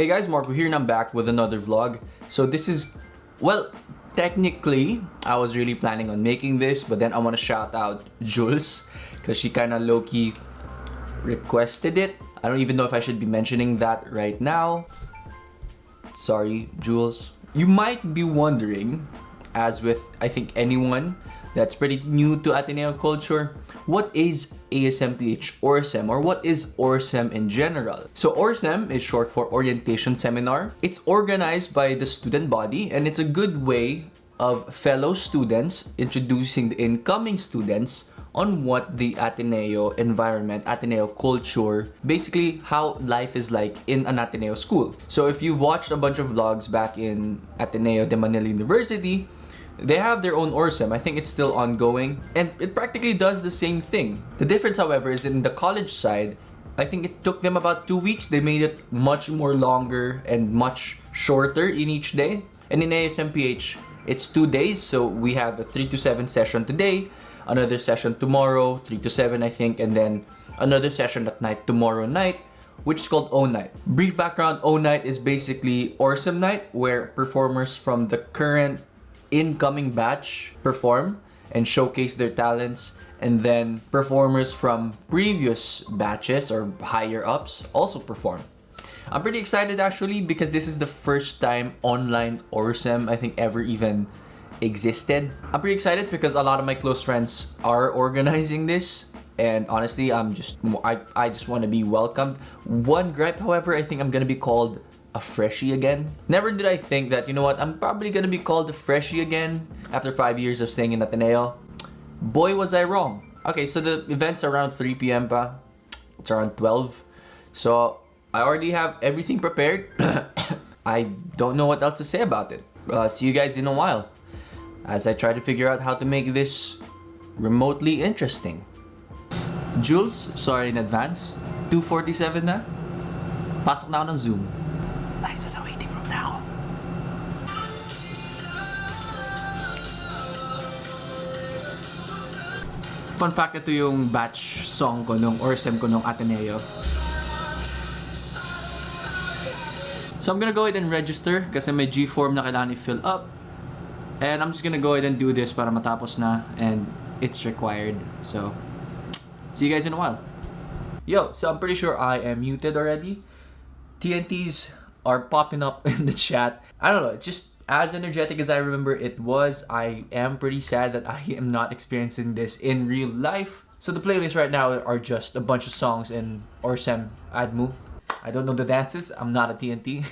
Hey guys, Marco here and I'm back with another vlog. So this is, well, technically, I was really planning on making this, but then I want to shout out Jules because she kind of low-key requested it. I don't even know if I should be mentioning that right now. Sorry, Jules. You might be wondering, as with I think anyone that's pretty new to Ateneo culture, what is ASMPH ORSEM, or what is ORSEM in general? So ORSEM is short for Orientation Seminar. It's organized by the student body and it's a good way of fellow students introducing the incoming students on what the Ateneo environment, Ateneo culture, basically how life is like in an Ateneo school. So if you've watched a bunch of vlogs back in Ateneo de Manila University, they have their own ORSEM. I think it's still ongoing and it practically does the same thing. The difference, however, is in the college side, I think it took them about 2 weeks. They made it much more longer and much shorter in each day. And in ASMPH, it's 2 days. So we have a 3 to 7 session today, another session tomorrow, 3 to 7 I think, and then another session at night tomorrow night, which is called O Night. Brief background, O Night is basically ORSEM night where performers from the current incoming batch perform and showcase their talents, and then performers from previous batches or higher ups also perform. I'm pretty excited actually because this is the first time online ORSEM I think ever even existed. I'm pretty excited because a lot of my close friends are organizing this, and honestly I just want to be welcomed. One gripe, however, I think I'm gonna be called a freshie again. Never did I think that, you know what, I'm probably gonna be called a freshie again after 5 years of staying in Ateneo. Boy, was I wrong. Okay, so the event's around 3 p.m. pa. It's around 12. So I already have everything prepared. I don't know what else to say about it. See you guys in a while as I try to figure out how to make this remotely interesting. Jules, sorry in advance. 2:47 na. Pasok na ako ng Zoom. Nice, sa waiting room na ako. Fun fact, ito yung batch song ko nung ORSEM ko nung Ateneo. So I'm gonna go ahead and register kasi may G-form na kailangan i-fill up. And I'm just gonna go ahead and do this para matapos na, and it's required. So, see you guys in a while. Yo, so I'm pretty sure I am muted already. TnTs are popping up in the chat. I don't know, just as energetic as I remember it was, I am pretty sad that I am not experiencing this in real life. So the playlist right now are just a bunch of songs in OrSem ADMU. I don't know the dances, I'm not a TnT.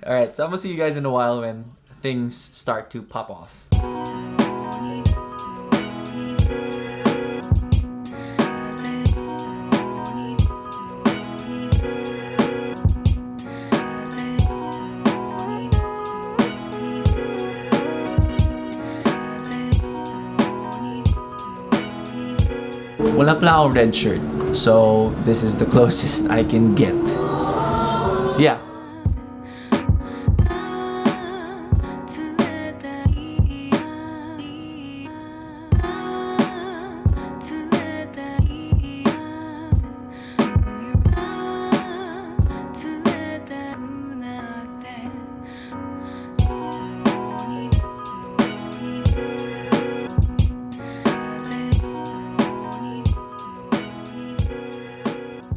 Alright, so I'm gonna see you guys in a while when things start to pop off. Wala pala akong red shirt, so this is the closest I can get. Yeah.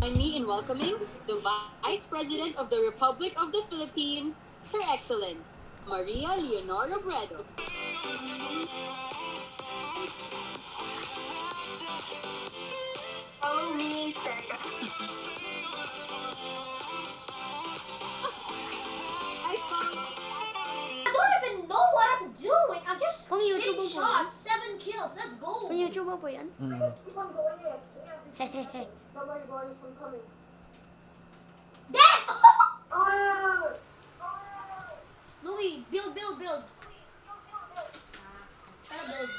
Join me in welcoming the Vice President of the Republic of the Philippines, Her Excellence, Maria Leonora Bredo. Follow me, I don't even know what I'm doing. I'm just hitting shots, 7 kills. Let's go. Sa YouTube po yan? Keep on going here. Hehehe. Nobody boys from coming. Dead! Louis, build. Try to build.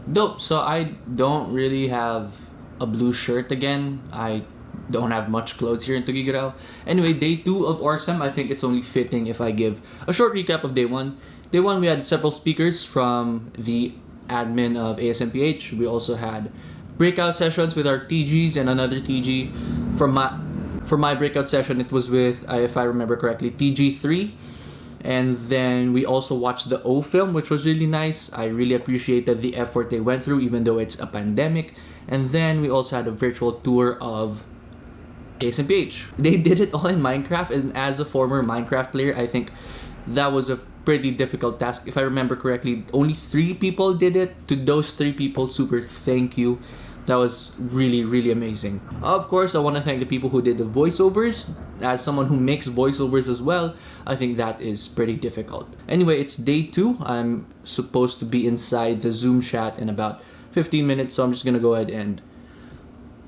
Dope, so I don't really have a blue shirt again. I don't have much clothes here in Tuguegarao. Anyway, day 2 of ORSEM, I think it's only fitting if I give a short recap of day 1. Day 1, we had several speakers from the admin of ASMPH. We also had breakout sessions with our TGs and another TG from For my breakout session, it was with, if I remember correctly, TG3. And then we also watched the O film, which was really nice. I really appreciated the effort they went through, even though it's a pandemic. And then we also had a virtual tour of ASMPH. They did it all in Minecraft, and as a former Minecraft player, I think that was a pretty difficult task. If I remember correctly, only 3 people did it. To those 3 people, super thank you. That was really, really amazing. Of course, I want to thank the people who did the voiceovers. As someone who makes voiceovers as well, I think that is pretty difficult. Anyway, it's day 2. I'm supposed to be inside the Zoom chat in about 15 minutes, so I'm just gonna go ahead and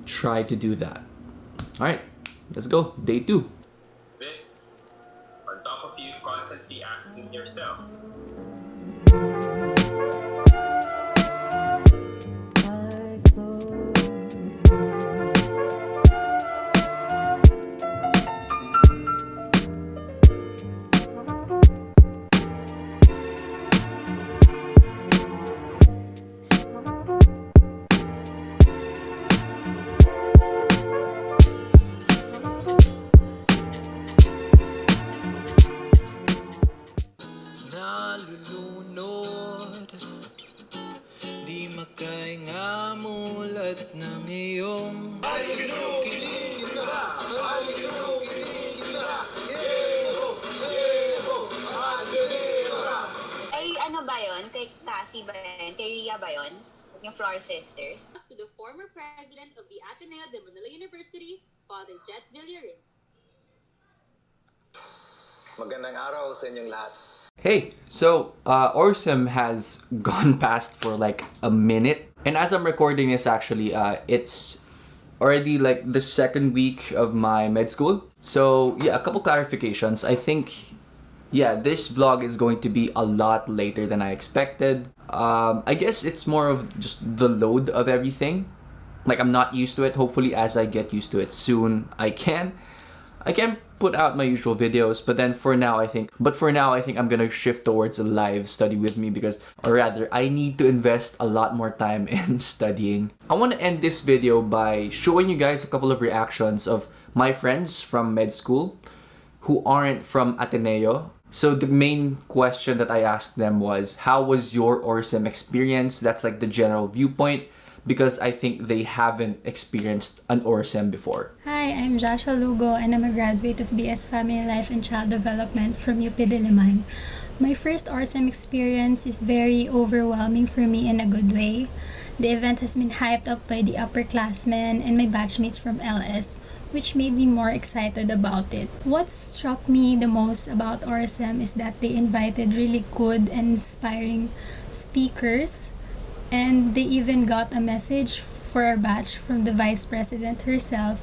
try to do that. Alright, let's go. Day 2. This, on top of you constantly asking yourself, nalulunod, di makahinga mulat ng iyong Ay, ano ba yun? Kay Cassie ba yun? Kay Ria ba yun? Yung Floor Sisters? To the former president of the Ateneo de Manila University, Father Jet Villarin. Magandang araw sa inyong lahat. Hey, so OrSem has gone past for like a minute, and as I'm recording this, actually, it's already like the 2nd week of my med school. So yeah, a couple clarifications. I think, yeah, this vlog is going to be a lot later than I expected. I guess it's more of just the load of everything. Like, I'm not used to it. Hopefully, as I get used to it soon, I can put out my usual videos, but for now I think I'm gonna shift towards a live study with me, because, or rather, I need to invest a lot more time in studying. I want to end this video by showing you guys a couple of reactions of my friends from med school who aren't from Ateneo. So the main question that I asked them was, how was your OrSem experience? That's like the general viewpoint, because I think they haven't experienced an OrSem before. Hi, I'm Jasha Lugo, and I'm a graduate of BS Family Life and Child Development from UP Diliman. My first OrSem experience is very overwhelming for me in a good way. The event has been hyped up by the upperclassmen and my batchmates from LS, which made me more excited about it. What struck me the most about OrSem is that they invited really good and inspiring speakers, and they even got a message for our batch from the Vice President herself.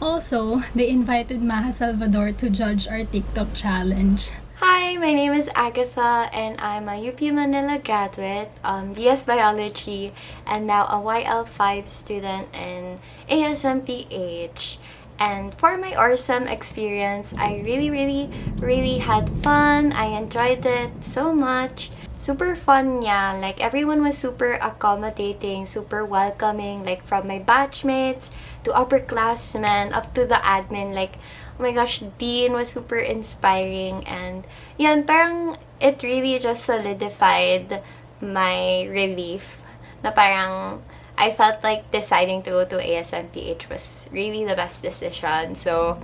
Also, they invited Maha Salvador to judge our TikTok challenge. Hi, my name is Agaetha and I'm a UP Manila graduate, BS Biology, and now a YL5 student in ASMPH. And for my OrSem experience, I really had fun. I enjoyed it so much. Super fun niya. Like, everyone was super accommodating, super welcoming, like from my batchmates to upperclassmen up to the admin. Like, oh my gosh, Dean was super inspiring, and yan, parang it really just solidified my relief na parang I felt like deciding to go to ASMPH was really the best decision. So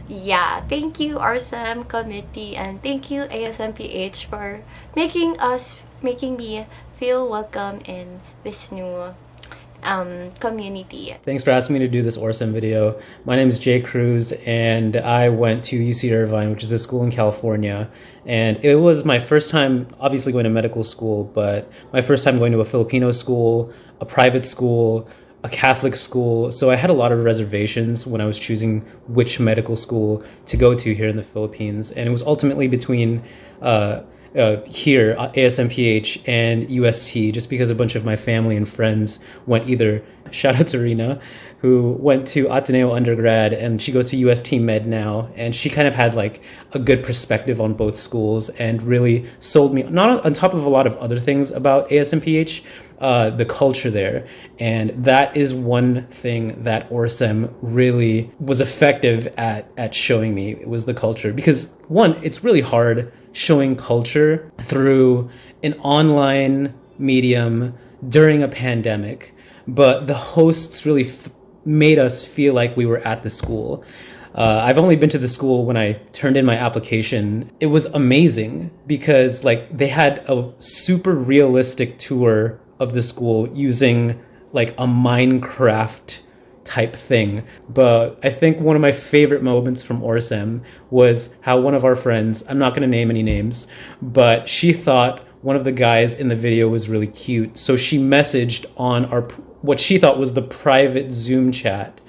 yeah, thank you OrSem committee, and thank you ASMPH for making me feel welcome in this new community. Thanks for asking me to do this OrSem video. My name is Jay Cruz, and I went to UC Irvine, which is a school in California. And it was my first time, obviously, going to medical school, but my first time going to a Filipino school, a private school, a Catholic school. So I had a lot of reservations when I was choosing which medical school to go to here in the Philippines. And it was ultimately between here, ASMPH, and UST, just because a bunch of my family and friends went either Shout out to Rena, who went to Ateneo undergrad and she goes to UST Med now. And she kind of had like a good perspective on both schools and really sold me, not on top of a lot of other things about ASMPH, the culture there. And that is one thing that OrSem really was effective at showing me. It was the culture. Because one, it's really hard showing culture through an online medium during a pandemic. But the hosts really made us feel like we were at the school. I've only been to the school when I turned in my application. It was amazing because like they had a super realistic tour of the school using like a Minecraft type thing. But I think one of my favorite moments from OrSem was how one of our friends, I'm not going to name any names, but she thought one of the guys in the video was really cute. So she messaged on our what she thought was the private Zoom chat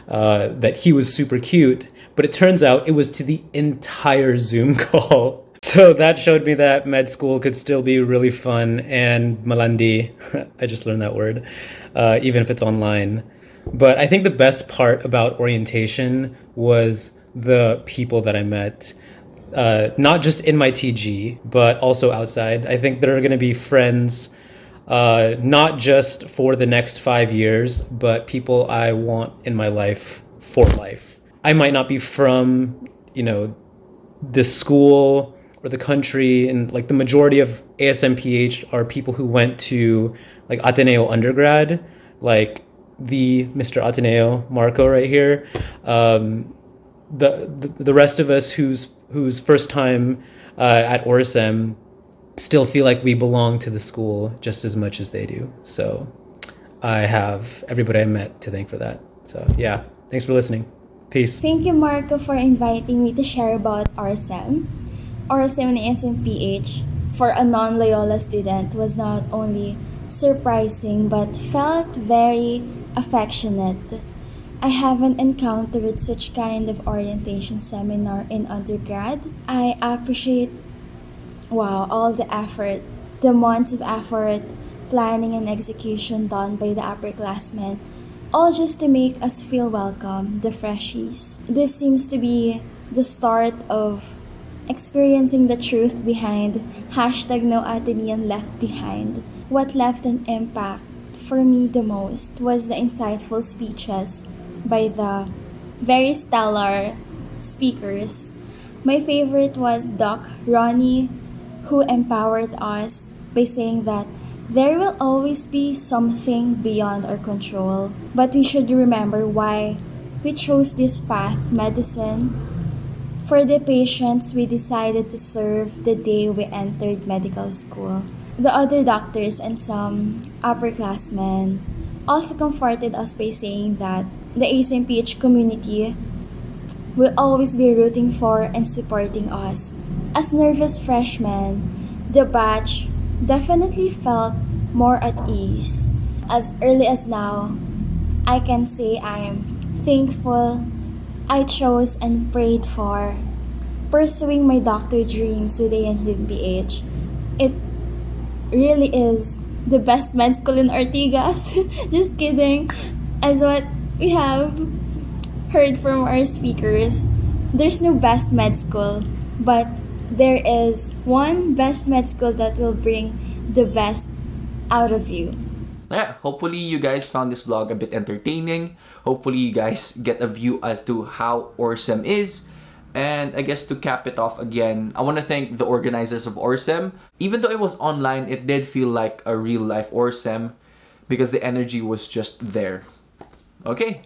that he was super cute, but it turns out it was to the entire Zoom call. So that showed me that med school could still be really fun and malandi. I just learned that word, even if it's online. But I think the best part about orientation was the people that I met. Not just in my TG, but also outside. I think there are going to be friends, not just for the next 5 years, but people I want in my life for life. I might not be from, this school or the country, and like the majority of ASMPH are people who went to like Ateneo undergrad, like the Mr. Ateneo, Marco right here. The rest of us whose first time at OrSem still feel like we belong to the school just as much as they do. So I have everybody I met to thank for that. So yeah, thanks for listening. Peace. Thank you, Marco, for inviting me to share about OrSem. OrSem in ASMPH for a non-Loyola student was not only surprising but felt very affectionate. I haven't encountered such kind of orientation seminar in undergrad. I appreciate, all the effort, the months of effort, planning and execution done by the upperclassmen, all just to make us feel welcome, the freshies. This seems to be the start of experiencing the truth behind #No Atenean left behind. What left an impact for me the most was the insightful speeches by the very stellar speakers. My favorite was Doc Ronnie, who empowered us by saying that there will always be something beyond our control, but we should remember why we chose this path, medicine, for the patients we decided to serve the day we entered medical school. The other doctors and some upperclassmen also comforted us by saying that the ASMPH community will always be rooting for and supporting us. As nervous freshmen, the batch definitely felt more at ease. As early as now, I can say I am thankful I chose and prayed for pursuing my doctor dreams with ASMPH. It really is the best med school in Ortigas. Just kidding. As what we have heard from our speakers, there's no best med school, but there is one best med school that will bring the best out of you. Yeah, hopefully you guys found this vlog a bit entertaining. Hopefully you guys get a view as to how OrSem is. And I guess to cap it off again, I want to thank the organizers of OrSem. Even though it was online, it did feel like a real life OrSem because the energy was just there. Okay,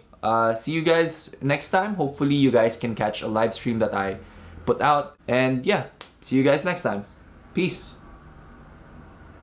see you guys next time. Hopefully you guys can catch a live stream that I put out. And yeah, see you guys next time. Peace.